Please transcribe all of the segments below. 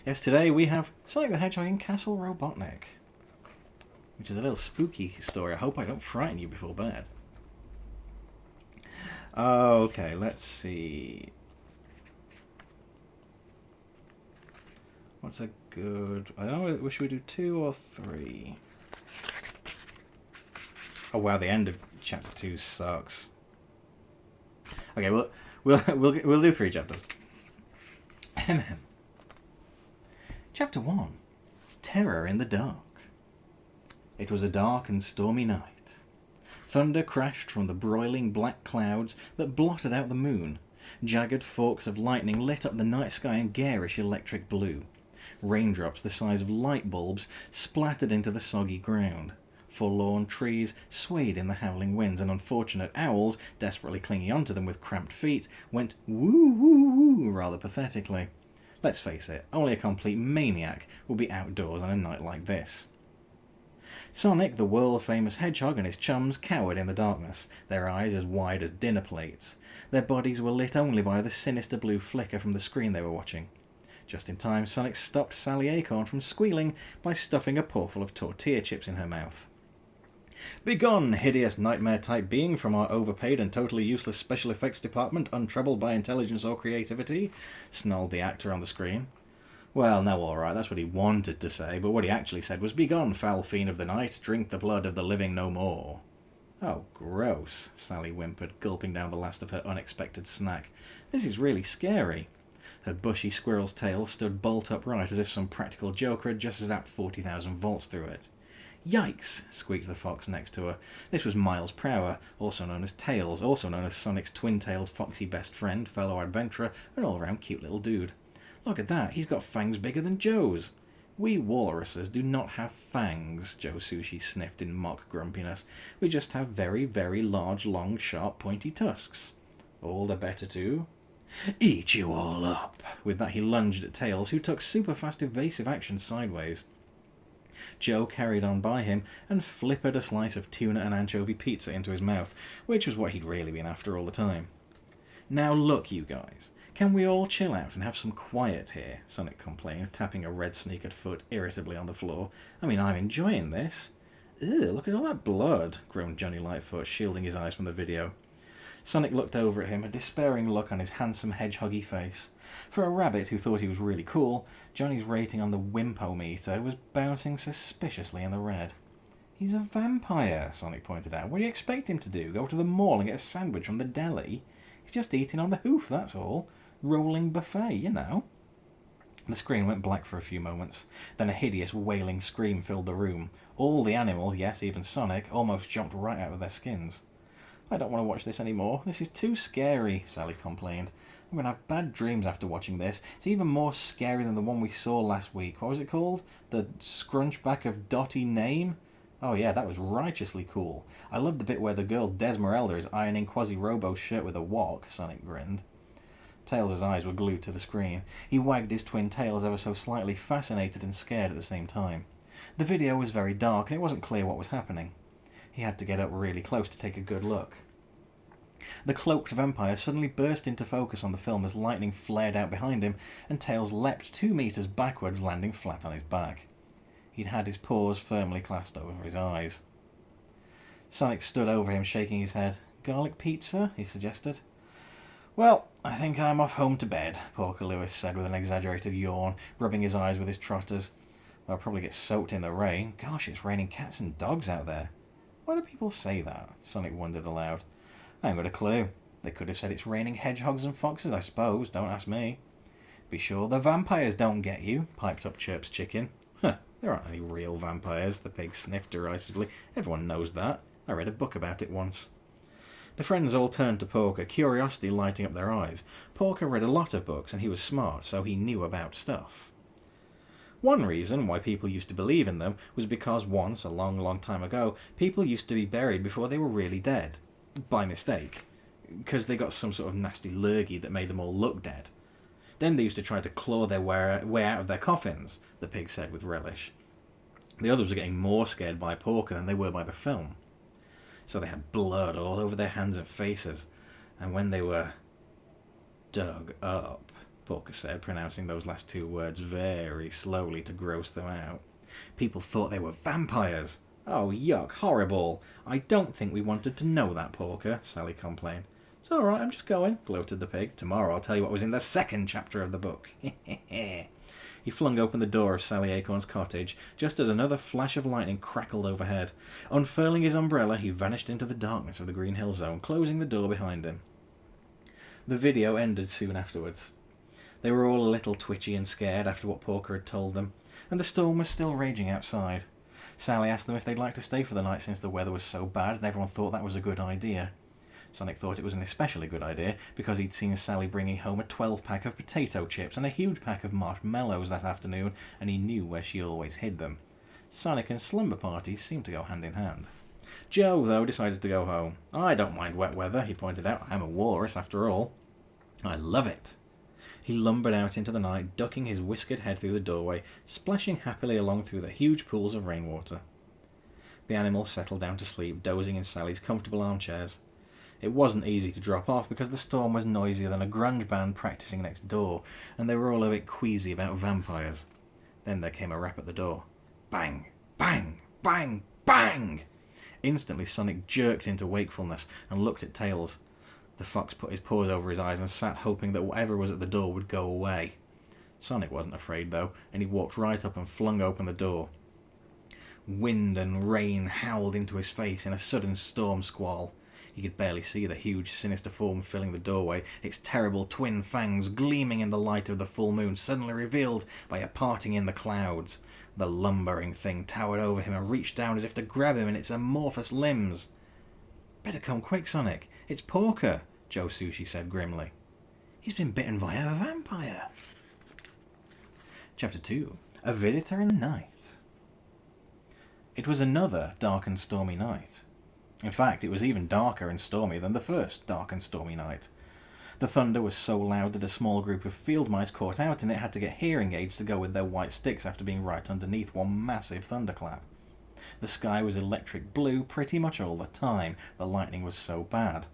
Yes, today we have Sonic the Hedgehog in Castle Robotnik, which is a little spooky story. I hope I don't frighten you before bed. Okay, let's see. What's a good... I don't know, should we do 2 or 3? Oh wow, the end of chapter 2 sucks. Okay, we'll do 3 chapters. Chapter 1. Terror in the Dark. It was a dark and stormy night. Thunder crashed from the broiling black clouds that blotted out the moon. Jagged forks of lightning lit up the night sky in garish electric blue. Raindrops the size of light bulbs splattered into the soggy ground. Forlorn trees swayed in the howling winds, and unfortunate owls, desperately clinging onto them with cramped feet, went woo woo woo rather pathetically. Let's face it, only a complete maniac would be outdoors on a night like this. Sonic, the world-famous hedgehog, and his chums cowered in the darkness, their eyes as wide as dinner plates. Their bodies were lit only by the sinister blue flicker from the screen they were watching. Just in time, Sonic stopped Sally Acorn from squealing by stuffing a pawful of tortilla chips in her mouth. "Begone, hideous nightmare-type being from our overpaid and totally useless special effects department, untroubled by intelligence or creativity," snarled the actor on the screen. Well, no, alright, that's what he wanted to say, but what he actually said was, "Begone, foul fiend of the night, drink the blood of the living no more." Oh, gross, Sally whimpered, gulping down the last of her unexpected snack. This is really scary. Her bushy squirrel's tail stood bolt upright as if some practical joker had just zapped 40,000 volts through it. "Yikes!" squeaked the fox next to her. This was Miles Prower, also known as Tails, also known as Sonic's twin-tailed foxy best friend, fellow adventurer, and all-round cute little dude. "Look at that, he's got fangs bigger than Joe's." "We walruses do not have fangs," Joe Sushi sniffed in mock grumpiness. "We just have very, very large, long, sharp, pointy tusks." "All the better to eat you all up." With that he lunged at Tails, who took super-fast evasive action sideways. Joe carried on by him and flippered a slice of tuna and anchovy pizza into his mouth, which was what he'd really been after all the time. "Now look, you guys, can we all chill out and have some quiet here?" Sonic complained, tapping a red-sneakered foot irritably on the floor. "I mean, I'm enjoying this." "Ugh, look at all that blood," groaned Johnny Lightfoot, shielding his eyes from the video. Sonic looked over at him, a despairing look on his handsome hedgehoggy face. For a rabbit who thought he was really cool, Johnny's rating on the Wimpo-meter was bouncing suspiciously in the red. "He's a vampire," Sonic pointed out. "What do you expect him to do? Go to the mall and get a sandwich from the deli? He's just eating on the hoof, that's all. Rolling buffet, you know." The screen went black for a few moments. Then a hideous wailing scream filled the room. All the animals, yes, even Sonic, almost jumped right out of their skins. "I don't want to watch this anymore. This is too scary," Sally complained. "I'm going to have bad dreams after watching this. It's even more scary than the one we saw last week. What was it called? The Scrunchback of Dotty Name? Oh yeah, that was righteously cool. I love the bit where the girl Desmeralda is ironing Quasi-Robo's shirt with a wok," Sonic grinned. Tails' eyes were glued to the screen. He wagged his twin tails ever so slightly, fascinated and scared at the same time. The video was very dark and it wasn't clear what was happening. He had to get up really close to take a good look. The cloaked vampire suddenly burst into focus on the film as lightning flared out behind him, and Tails leapt 2 meters backwards, landing flat on his back. He'd had his paws firmly clasped over his eyes. Sonic stood over him, shaking his head. "Garlic pizza?" he suggested. "Well, I think I'm off home to bed," Porker Lewis said with an exaggerated yawn, rubbing his eyes with his trotters. "I'll probably get soaked in the rain. Gosh, it's raining cats and dogs out there." "Why do people say that?" Sonic wondered aloud. "I haven't got a clue. They could have said it's raining hedgehogs and foxes, I suppose. Don't ask me." "Be sure the vampires don't get you," piped up Chirp's chicken. "Huh, there aren't any real vampires," the pig sniffed derisively. "Everyone knows that. I read a book about it once." The friends all turned to Porker, curiosity lighting up their eyes. Porker read a lot of books, and he was smart, so he knew about stuff. One reason why people used to believe in them was because once, a long, long time ago, people used to be buried before they were really dead. By mistake. Because they got some sort of nasty lurgy that made them all look dead. Then they used to try to claw their way out of their coffins, the pig said with relish. The others were getting more scared by Porker than they were by the film. So they had blood all over their hands and faces, and when they were dug up, Porker said, pronouncing those last two words very slowly to gross them out. People thought they were vampires. Oh, yuck, horrible. I don't think we wanted to know that, Porker, Sally complained. It's all right, I'm just going, gloated the pig. Tomorrow I'll tell you what was in the second chapter of the book. He flung open the door of Sally Acorn's cottage just as another flash of lightning crackled overhead. Unfurling his umbrella, he vanished into the darkness of the Green Hill Zone, closing the door behind him. The video ended soon afterwards. They were all a little twitchy and scared after what Porker had told them, and the storm was still raging outside. Sally asked them if they'd like to stay for the night since the weather was so bad, and everyone thought that was a good idea. Sonic thought it was an especially good idea because he'd seen Sally bringing home a 12-pack of potato chips and a huge pack of marshmallows that afternoon, and he knew where she always hid them. Sonic and slumber parties seemed to go hand in hand. Joe, though, decided to go home. I don't mind wet weather, he pointed out. I'm a walrus, after all. I love it. He lumbered out into the night, ducking his whiskered head through the doorway, splashing happily along through the huge pools of rainwater. The animals settled down to sleep, dozing in Sally's comfortable armchairs. It wasn't easy to drop off because the storm was noisier than a grunge band practicing next door, and they were all a bit queasy about vampires. Then there came a rap at the door. Bang! Bang! Bang! Bang! Instantly Sonic jerked into wakefulness and looked at Tails. The fox put his paws over his eyes and sat hoping that whatever was at the door would go away. Sonic wasn't afraid, though, and he walked right up and flung open the door. Wind and rain howled into his face in a sudden storm squall. He could barely see the huge, sinister form filling the doorway, its terrible twin fangs gleaming in the light of the full moon, suddenly revealed by a parting in the clouds. The lumbering thing towered over him and reached down as if to grab him in its amorphous limbs. Better come quick, Sonic. It's Porker, Joe Sushi said grimly. He's been bitten by a vampire. Chapter 2. A Visitor in the Night. It was another dark and stormy night. In fact, it was even darker and stormy than the first dark and stormy night. The thunder was so loud that a small group of field mice caught out in it had to get hearing aids to go with their white sticks after being right underneath one massive thunderclap. The sky was electric blue pretty much all the time, the lightning was so bad.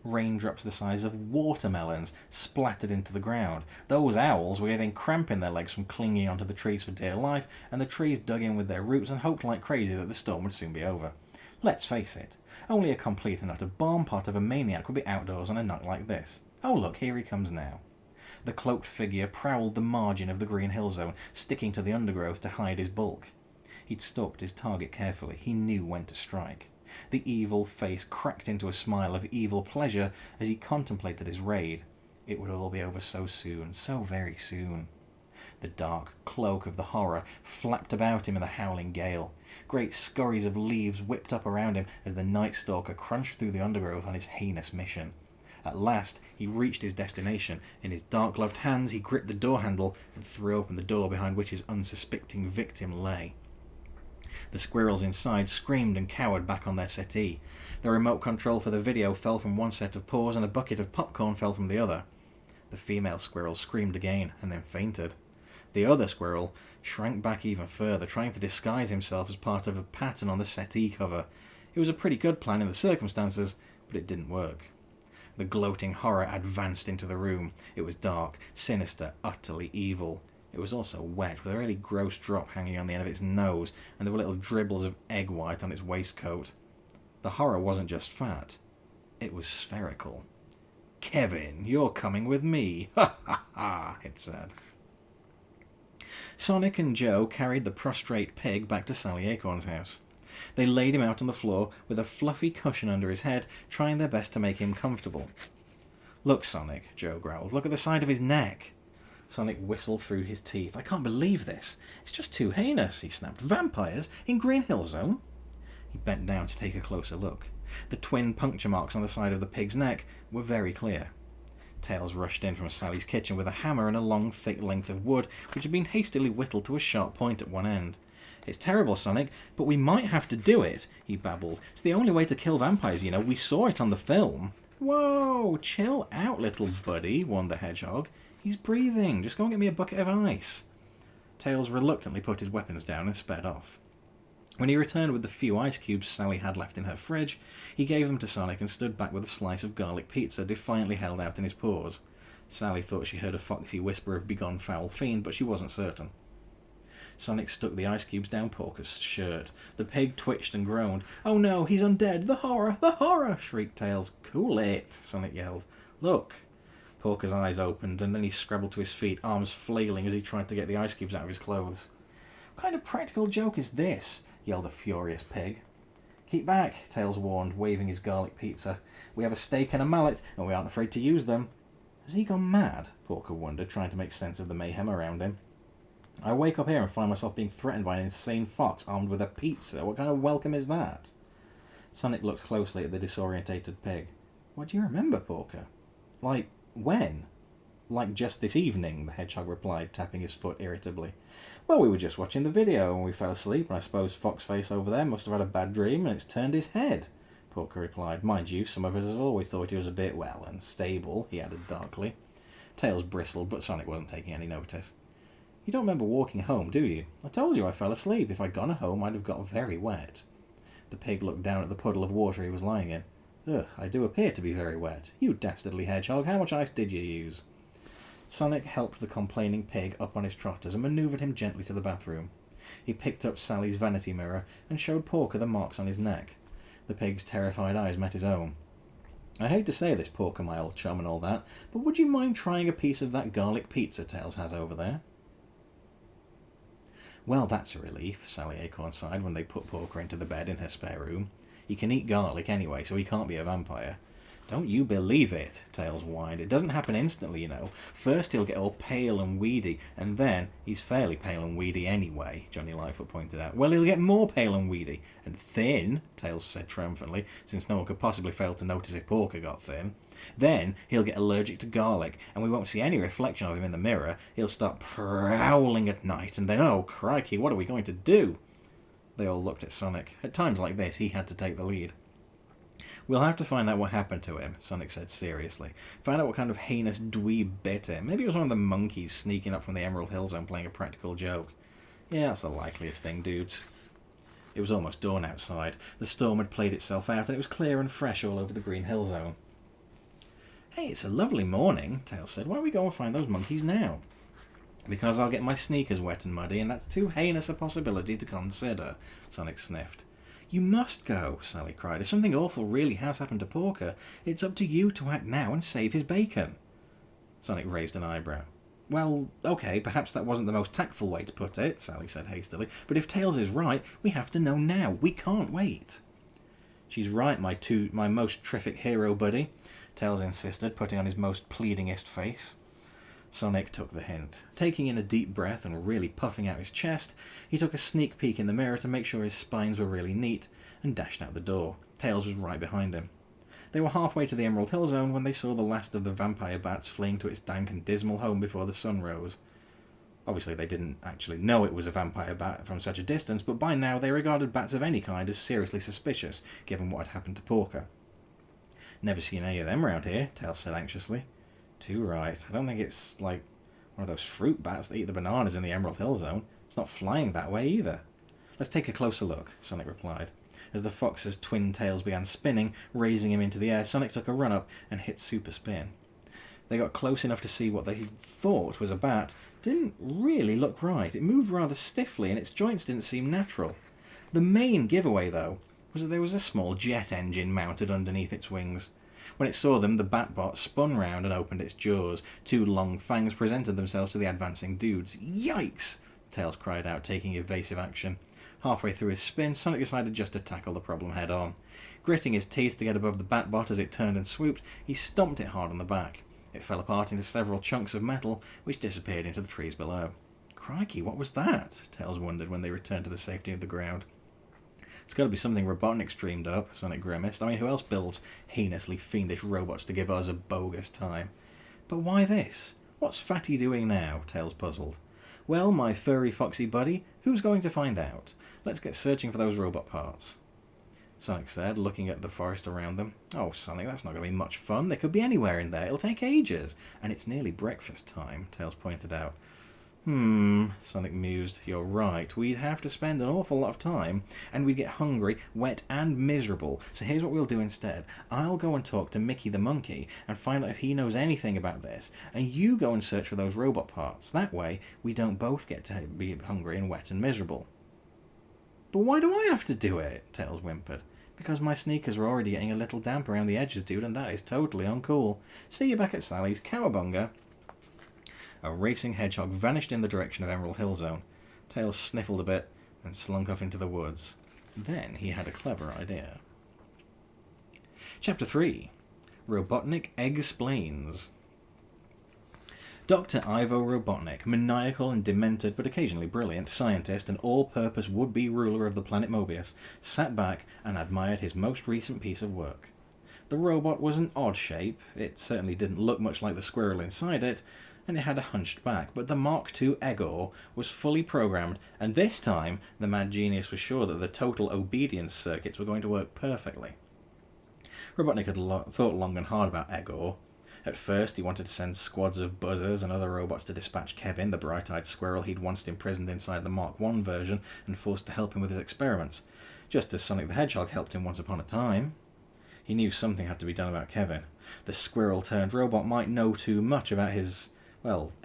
Raindrops the size of watermelons splattered into the ground. Those owls were getting cramp in their legs from clinging onto the trees for dear life, and the trees dug in with their roots and hoped like crazy that the storm would soon be over. Let's face it, only a complete and utter bomb pot of a maniac would be outdoors on a night like this. Oh look, here he comes now. The cloaked figure prowled the margin of the Green Hill Zone, sticking to the undergrowth to hide his bulk. He'd stalked his target carefully. He knew when to strike. The evil face cracked into a smile of evil pleasure as he contemplated his raid. It would all be over so soon, so very soon. The dark cloak of the horror flapped about him in the howling gale. Great scurries of leaves whipped up around him as the Night Stalker crunched through the undergrowth on his heinous mission. At last he reached his destination. In his dark-gloved hands he gripped the door handle and threw open the door behind which his unsuspecting victim lay. The squirrels inside screamed and cowered back on their settee. The remote control for the video fell from one set of paws and a bucket of popcorn fell from the other. The female squirrel screamed again and then fainted. The other squirrel shrank back even further, trying to disguise himself as part of a pattern on the settee cover. It was a pretty good plan in the circumstances, but it didn't work. The gloating horror advanced into the room. It was dark, sinister, utterly evil. It was also wet, with a really gross drop hanging on the end of its nose, and there were little dribbles of egg white on its waistcoat. The horror wasn't just fat. It was spherical. "Kevin, you're coming with me. Ha ha ha," it said. Sonic and Joe carried the prostrate pig back to Sally Acorn's house. They laid him out on the floor with a fluffy cushion under his head, trying their best to make him comfortable. "Look, Sonic," Joe growled. "Look at the side of his neck." Sonic whistled through his teeth. "I can't believe this. It's just too heinous," he snapped. "Vampires in Green Hill Zone?" He bent down to take a closer look. The twin puncture marks on the side of the pig's neck were very clear. Tails rushed in from Sally's kitchen with a hammer and a long, thick length of wood, which had been hastily whittled to a sharp point at one end. "It's terrible, Sonic, but we might have to do it," he babbled. "It's the only way to kill vampires, you know. We saw it on the film." "Whoa, chill out, little buddy," warned the Hedgehog. "He's breathing. Just go and get me a bucket of ice." Tails reluctantly put his weapons down and sped off. When he returned with the few ice cubes Sally had left in her fridge, he gave them to Sonic and stood back with a slice of garlic pizza defiantly held out in his paws. Sally thought she heard a foxy whisper of "begone foul fiend," but she wasn't certain. Sonic stuck the ice cubes down Porker's shirt. The pig twitched and groaned. "Oh no, he's undead! The horror! The horror!" shrieked Tails. "Cool it," Sonic yelled. "Look." Porker's eyes opened, and then he scrabbled to his feet, arms flailing as he tried to get the ice cubes out of his clothes. "What kind of practical joke is this?" yelled a furious pig. "Keep back," Tails warned, waving his garlic pizza. "We have a stake and a mallet, and we aren't afraid to use them." Has he gone mad? Porker wondered, trying to make sense of the mayhem around him. "I wake up here and find myself being threatened by an insane fox armed with a pizza. What kind of welcome is that?" Sonic looked closely at the disorientated pig. "What do you remember, Porker?" "Like, when?" "Like just this evening," the Hedgehog replied, tapping his foot irritably. "Well, we were just watching the video and we fell asleep, and I suppose Foxface over there must have had a bad dream and it's turned his head," Porker replied. "Mind you, some of us have always thought he was a bit, well, unstable," he added darkly. Tails bristled, but Sonic wasn't taking any notice. "You don't remember walking home, do you? I told you I fell asleep. If I'd gone home, I'd have got very wet." The pig looked down at the puddle of water he was lying in. "Ugh, I do appear to be very wet. You dastardly hedgehog, how much ice did you use?" Sonic helped the complaining pig up on his trotters and manoeuvred him gently to the bathroom. He picked up Sally's vanity mirror and showed Porker the marks on his neck. The pig's terrified eyes met his own. "I hate to say this, Porker, my old chum and all that, but would you mind trying a piece of that garlic pizza Tails has over there?" "Well, that's a relief," Sally Acorn sighed when they put Porker into the bed in her spare room. "He can eat garlic anyway, so he can't be a vampire." "Don't you believe it," Tails whined. "It doesn't happen instantly, you know. First he'll get all pale and weedy, and then—" "He's fairly pale and weedy anyway," Johnny Lightfoot pointed out. "Well, he'll get more pale and weedy. And thin," Tails said triumphantly, since no one could possibly fail to notice if Porker got thin. "Then he'll get allergic to garlic, and we won't see any reflection of him in the mirror. He'll start prowling at night, and then, oh, crikey, what are we going to do?" They all looked at Sonic. At times like this, he had to take the lead. "We'll have to find out what happened to him," Sonic said seriously. "Find out what kind of heinous dweeb bit him. Maybe it was one of the monkeys sneaking up from the Emerald Hill Zone playing a practical joke. Yeah, that's the likeliest thing, dudes." It was almost dawn outside. The storm had played itself out, and it was clear and fresh all over the Green Hill Zone. "Hey, it's a lovely morning," Tails said. "Why don't we go and find those monkeys now?" "Because I'll get my sneakers wet and muddy, and that's too heinous a possibility to consider," Sonic sniffed. "You must go," Sally cried. "If something awful really has happened to Porker, it's up to you to act now and save his bacon." Sonic raised an eyebrow. "Well, okay, perhaps that wasn't the most tactful way to put it," Sally said hastily, "but if Tails is right, we have to know now. We can't wait." "She's right, my most terrific hero buddy," Tails insisted, putting on his most pleadingest face. Sonic took the hint. Taking in a deep breath and really puffing out his chest, he took a sneak peek in the mirror to make sure his spines were really neat, and dashed out the door. Tails was right behind him. They were halfway to the Emerald Hill Zone when they saw the last of the vampire bats fleeing to its dank and dismal home before the sun rose. Obviously they didn't actually know it was a vampire bat from such a distance, but by now they regarded bats of any kind as seriously suspicious, given what had happened to Porker. "Never seen any of them round here," Tails said anxiously. "Too right. I don't think it's like one of those fruit bats that eat the bananas in the Emerald Hill Zone. It's not flying that way either." "Let's take a closer look," Sonic replied. As the fox's twin tails began spinning, raising him into the air, Sonic took a run-up and hit super spin. They got close enough to see what they thought was a bat. It didn't really look right. It moved rather stiffly and its joints didn't seem natural. The main giveaway, though, was that there was a small jet engine mounted underneath its wings. When it saw them, the Batbot spun round and opened its jaws. Two long fangs presented themselves to the advancing dudes. "Yikes!" Tails cried out, taking evasive action. Halfway through his spin, Sonic decided just to tackle the problem head on. Gritting his teeth to get above the Batbot as it turned and swooped, he stomped it hard on the back. It fell apart into several chunks of metal, which disappeared into the trees below. "Crikey, what was that?" Tails wondered when they returned to the safety of the ground. "It's got to be something Robotnik's dreamed up," Sonic grimaced. "I mean, who else builds heinously fiendish robots to give us a bogus time?" "But why this? What's Fatty doing now?" Tails puzzled. "Well, my furry foxy buddy, who's going to find out? Let's get searching for those robot parts," Sonic said, looking at the forest around them. "Oh, Sonic, that's not going to be much fun. They could be anywhere in there. It'll take ages. And it's nearly breakfast time," Tails pointed out. Sonic mused. You're right. We'd have to spend an awful lot of time, and we'd get hungry, wet, and miserable. So here's what we'll do instead. I'll go and talk to Mickey the monkey and find out if he knows anything about this, and you go and search for those robot parts. That way, we don't both get to be hungry and wet and miserable. But why do I have to do it? Tails whimpered. Because my sneakers are already getting a little damp around the edges, dude, and that is totally uncool. See you back at Sally's. Cowabunga. A racing hedgehog vanished in the direction of Emerald Hill Zone. Tails sniffled a bit and slunk off into the woods. Then he had a clever idea. Chapter 3. Robotnik Explains. Dr. Ivo Robotnik, maniacal and demented but occasionally brilliant scientist and all-purpose would-be ruler of the planet Mobius, sat back and admired his most recent piece of work. The robot was an odd shape. It certainly didn't look much like the squirrel inside it, and it had a hunched back, but the Mark II Egor was fully programmed, and this time the mad genius was sure that the total obedience circuits were going to work perfectly. Robotnik had thought long and hard about Egor. At first he wanted to send squads of buzzers and other robots to dispatch Kevin, the bright-eyed squirrel he'd once imprisoned inside the Mark I version and forced to help him with his experiments, just as Sonic the Hedgehog helped him once upon a time. He knew something had to be done about Kevin. The squirrel-turned-robot might know too much about his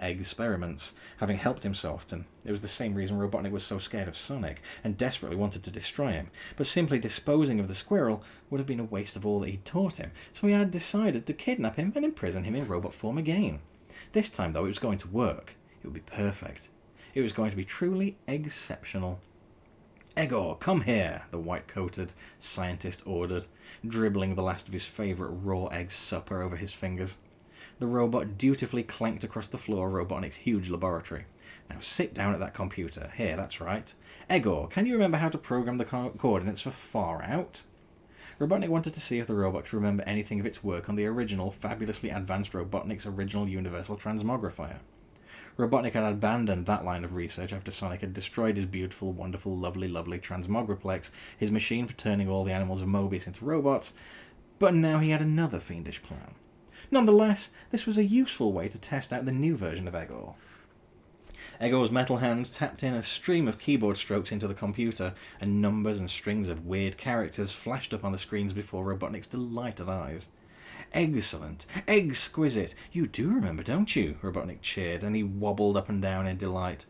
experiments, having helped him so often. It was the same reason Robotnik was so scared of Sonic, and desperately wanted to destroy him, but simply disposing of the squirrel would have been a waste of all that he'd taught him, so he had decided to kidnap him and imprison him in robot form again. This time, though, it was going to work. It would be perfect. It was going to be truly exceptional. Egor, come here, the white-coated scientist ordered, dribbling the last of his favourite raw egg supper over his fingers. The robot dutifully clanked across the floor of Robotnik's huge laboratory. Now sit down at that computer. Here, that's right. Egor, can you remember how to program the coordinates for far out? Robotnik wanted to see if the robot could remember anything of its work on the original, fabulously advanced Robotnik's original universal transmogrifier. Robotnik had abandoned that line of research after Sonic had destroyed his beautiful, wonderful, lovely transmogriplex, his machine for turning all the animals of Mobius into robots, but now he had another fiendish plan. Nonetheless, this was a useful way to test out the new version of Egor. Egor's metal hands tapped in a stream of keyboard strokes into the computer, and numbers and strings of weird characters flashed up on the screens before Robotnik's delighted eyes. Excellent! Exquisite! You do remember, don't you? Robotnik cheered, and he wobbled up and down in delight.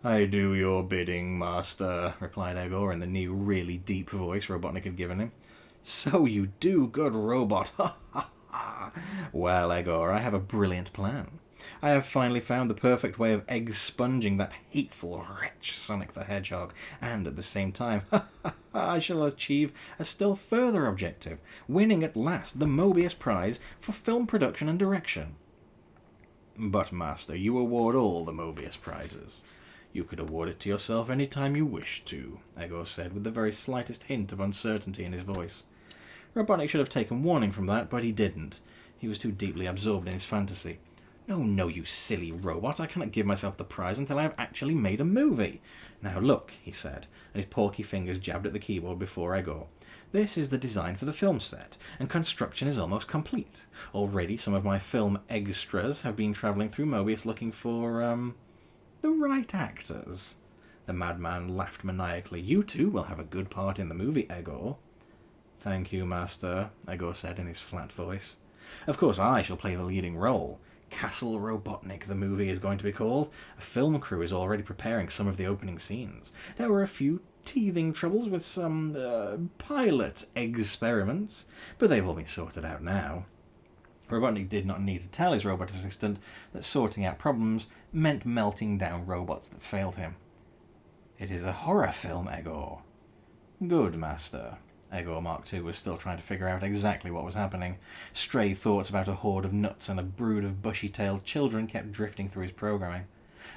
I do your bidding, master, replied Egor in the new, really deep voice Robotnik had given him. So you do, good robot! Ha ha ha! Well, Egor, I have a brilliant plan. I have finally found the perfect way of egg-sponging that hateful wretch, Sonic the Hedgehog, and at the same time, I shall achieve a still further objective, winning at last the Mobius Prize for film production and direction. But, Master, you award all the Mobius Prizes. You could award it to yourself any time you wished to, Egor said, with the very slightest hint of uncertainty in his voice. Robotnik should have taken warning from that, but he didn't. He was too deeply absorbed in his fantasy. No, you silly robot, I cannot give myself the prize until I have actually made a movie. Now look, he said, and his porky fingers jabbed at the keyboard before Egor. This is the design for the film set, and construction is almost complete. Already some of my film extras have been travelling through Mobius looking for, the right actors. The madman laughed maniacally. You too will have a good part in the movie, Egor. Thank you, Master, Egor said in his flat voice. Of course I shall play the leading role. Castle Robotnik, the movie is going to be called. A film crew is already preparing some of the opening scenes. There were a few teething troubles with some pilot experiments, but they've all been sorted out now. Robotnik did not need to tell his robot assistant that sorting out problems meant melting down robots that failed him. It is a horror film, Egor. Good, Master. Egor Mark II was still trying to figure out exactly what was happening. Stray thoughts about a horde of nuts and a brood of bushy-tailed children kept drifting through his programming.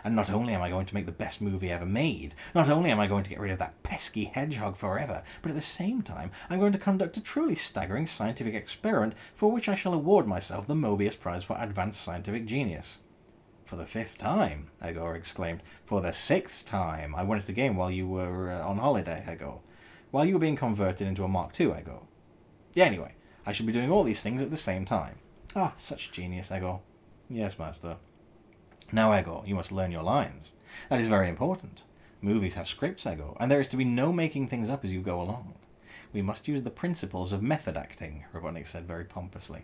And not only am I going to make the best movie ever made, not only am I going to get rid of that pesky hedgehog forever, but at the same time I'm going to conduct a truly staggering scientific experiment for which I shall award myself the Mobius Prize for Advanced Scientific Genius. For the 5th time, Egor exclaimed. For the 6th time. I won it again while you were on holiday, Egor. While you were being converted into a Mark II, Egor. Yeah, anyway, I shall be doing all these things at the same time. Ah, such genius, Egor. Yes, Master. Now, Ego, you must learn your lines. That is very important. Movies have scripts, Ego, and there is to be no making things up as you go along. We must use the principles of method acting, Robotnik said very pompously.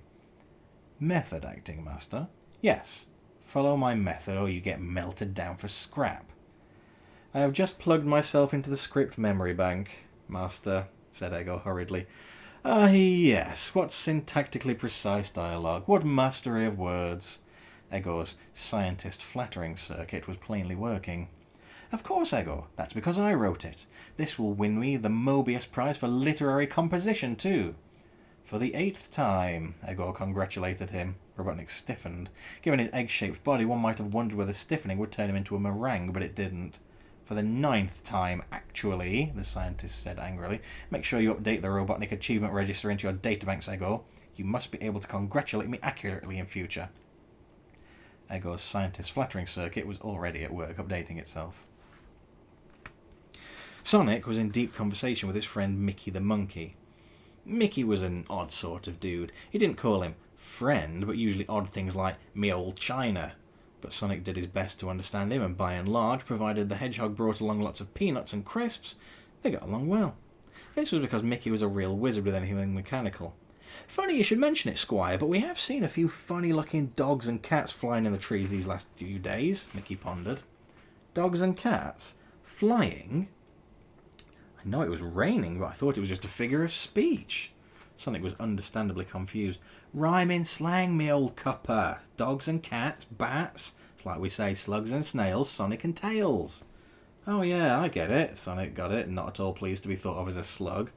Method acting, Master? Yes. Follow my method or you get melted down for scrap. I have just plugged myself into the script memory bank, Master, said Ego hurriedly. Ah, yes, what syntactically precise dialogue, what mastery of words. Ego's scientist flattering circuit was plainly working. Of course, Ego, that's because I wrote it. This will win me the Mobius Prize for literary composition, too. For the 8th time, Ego congratulated him. Robotnik stiffened. Given his egg-shaped body, one might have wondered whether stiffening would turn him into a meringue, but it didn't. For the 9th time, actually, the scientist said angrily. Make sure you update the Robotnik Achievement Register into your databanks, Ego. You must be able to congratulate me accurately in future. Ego's scientist flattering circuit was already at work updating itself. Sonic was in deep conversation with his friend Mickey the monkey. Mickey was an odd sort of dude. He didn't call him friend, but usually odd things like me old China. But Sonic did his best to understand him, and by and large, provided the Hedgehog brought along lots of peanuts and crisps, they got along well. This was because Mickey was a real wizard with anything mechanical. Funny you should mention it, Squire, but we have seen a few funny-looking dogs and cats flying in the trees these last few days, Mickey pondered. Dogs and cats? Flying? I know it was raining, but I thought it was just a figure of speech. Sonic was understandably confused. Rhyming slang, me old cuppa. Dogs and cats, bats. It's like we say slugs and snails, Sonic and Tails. Oh yeah, I get it. Sonic got it, not at all pleased to be thought of as a slug.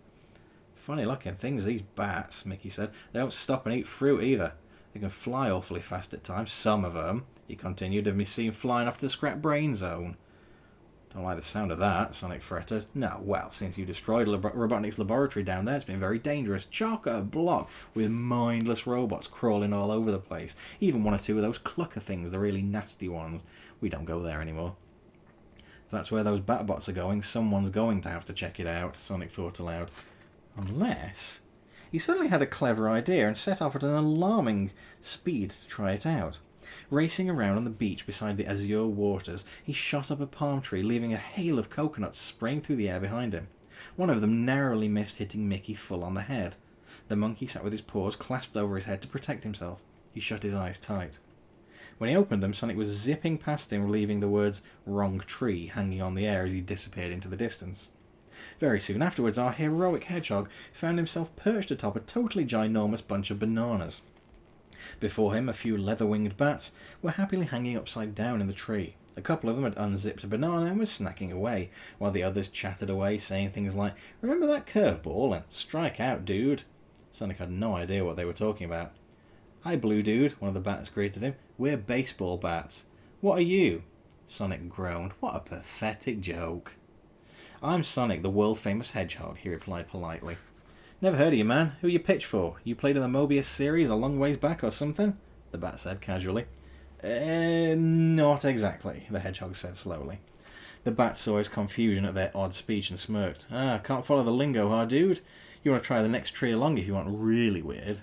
Funny looking things, these bats, Mickey said. They don't stop and eat fruit either. They can fly awfully fast at times, some of them. He continued, have me seen flying off the scrap brain zone. Don't like the sound of that, Sonic fretted. No, well, since you destroyed Robotnik's laboratory down there, it's been very dangerous. Chock-a-block with mindless robots crawling all over the place. Even one or two of those clucker things, the really nasty ones. We don't go there anymore. If that's where those Batbots are going, someone's going to have to check it out, Sonic thought aloud. Unless... He suddenly had a clever idea and set off at an alarming speed to try it out. Racing around on the beach beside the azure waters, he shot up a palm tree, leaving a hail of coconuts spraying through the air behind him. One of them narrowly missed hitting Mickey full on the head. The monkey sat with his paws clasped over his head to protect himself. He shut his eyes tight. When he opened them, Sonic was zipping past him, leaving the words "wrong tree" hanging on the air as he disappeared into the distance. Very soon afterwards, our heroic Hedgehog found himself perched atop a totally ginormous bunch of bananas. Before him, a few leather-winged bats were happily hanging upside down in the tree. A couple of them had unzipped a banana and were snacking away, while the others chattered away, saying things like, "Remember that curveball?" and "Strike out, dude." Sonic had no idea what they were talking about. "Hi, Blue Dude," one of the bats greeted him. "We're baseball bats." "What are you?" Sonic groaned. What a pathetic joke. "I'm Sonic, the world-famous Hedgehog," he replied politely. "Never heard of you, man. Who you pitch for? You played in the Mobius series a long ways back or something?" the bat said casually. Not exactly, the Hedgehog said slowly. The bat saw his confusion at their odd speech and smirked. "Ah, can't follow the lingo, huh, dude? You want to try the next tree along if you want really weird."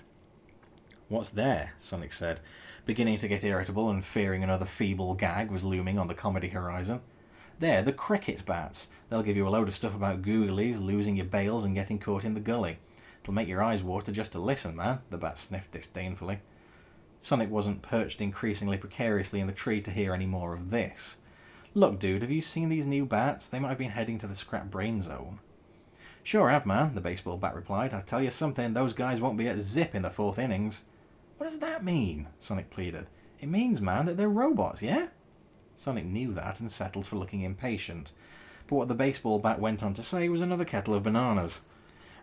"What's there?" Sonic said, beginning to get irritable and fearing another feeble gag was looming on the comedy horizon. "They're the cricket bats. They'll give you a load of stuff about googlies, losing your bails and getting caught in the gully. It'll make your eyes water just to listen, man," the bat sniffed disdainfully. Sonic wasn't perched increasingly precariously in the tree to hear any more of this. "Look, dude, have you seen these new bats? They might have been heading to the scrap brain zone." "Sure have, man," the baseball bat replied. "I tell you something, those guys won't be at zip in the 4th innings." "What does that mean?" Sonic pleaded. "It means, man, that they're robots, yeah?" Sonic knew that and settled for looking impatient. But what the baseball bat went on to say was another kettle of bananas.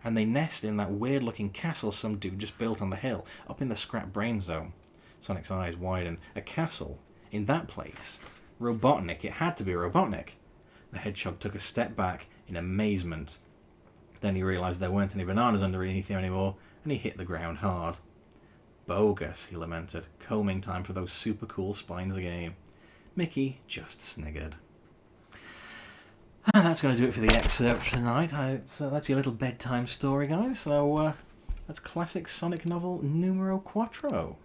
"And they nest in that weird-looking castle some dude just built on the hill, up in the scrap brain zone." Sonic's eyes widened. A castle? In that place? Robotnik. It had to be Robotnik. The Hedgehog took a step back in amazement. Then he realised there weren't any bananas underneath him anymore, and he hit the ground hard. Bogus, he lamented. Combing time for those super cool spines again. Mickey just sniggered. And that's going to do it for the excerpt for tonight. That's your little bedtime story, guys. So that's classic Sonic novel numero 4.